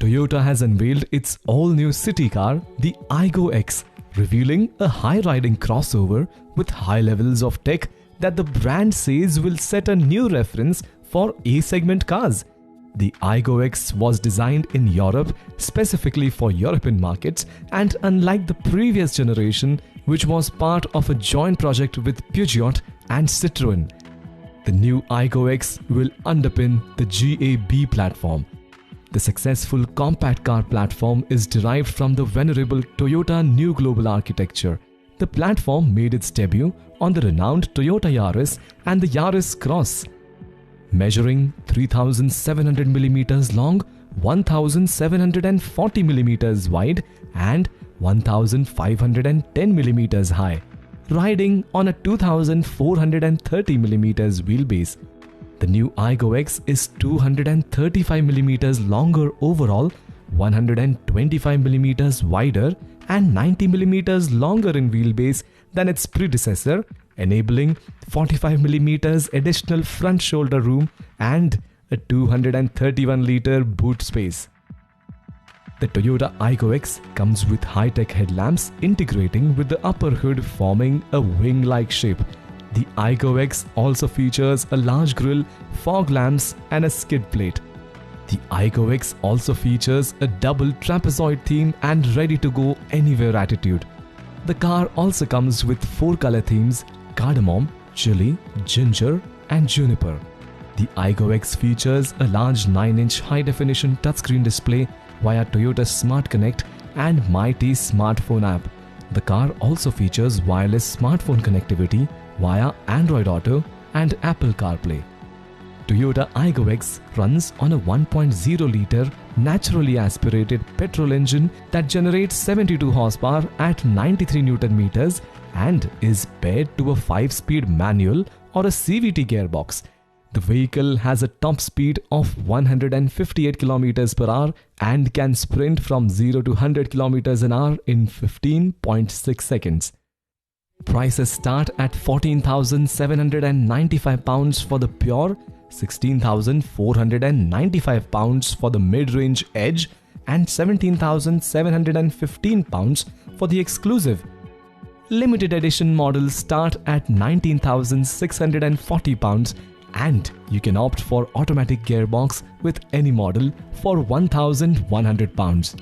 Toyota has unveiled its all-new city car, the Aygo X, revealing a high-riding crossover with high levels of tech that the brand says will set a new reference for A-segment cars. The Aygo X was designed in Europe specifically for European markets, and unlike the previous generation, which was part of a joint project with Peugeot and Citroën, the new Aygo X will underpin the GAB platform. The successful compact car platform is derived from the venerable Toyota New Global Architecture. The platform made its debut on the renowned Toyota Yaris and the Yaris Cross. Measuring 3,700mm long, 1,740mm wide and 1,510mm high, riding on a 2,430mm wheelbase. The new Aygo X is 235mm longer overall, 125mm wider and 90mm longer in wheelbase than its predecessor, enabling 45mm additional front shoulder room and a 231-litre boot space. The Toyota Aygo X comes with high-tech headlamps integrating with the upper hood, forming a wing-like shape. The Aygo X also features a large grille, fog lamps and a skid plate. The Aygo X also features a double trapezoid theme and ready-to-go anywhere attitude. The car also comes with 4 color themes: Cardamom, Chilli, Ginger and Juniper. The Aygo X features a large 9-inch high-definition touchscreen display via Toyota Smart Connect and MyT smartphone app. The car also features wireless smartphone connectivity via Android Auto and Apple CarPlay. Toyota Aygo X runs on a 1.0-litre naturally aspirated petrol engine that generates 72 horsepower at 93 Nm and is paired to a 5-speed manual or a CVT gearbox. The vehicle has a top speed of 158 km per hour and can sprint from 0 to 100 km an hour in 15.6 seconds. Prices start at £14,795 for the pure, £16,495 for the mid-range edge and £17,715 for the exclusive. Limited edition models start at £19,640 and you can opt for automatic gearbox with any model for £1,100.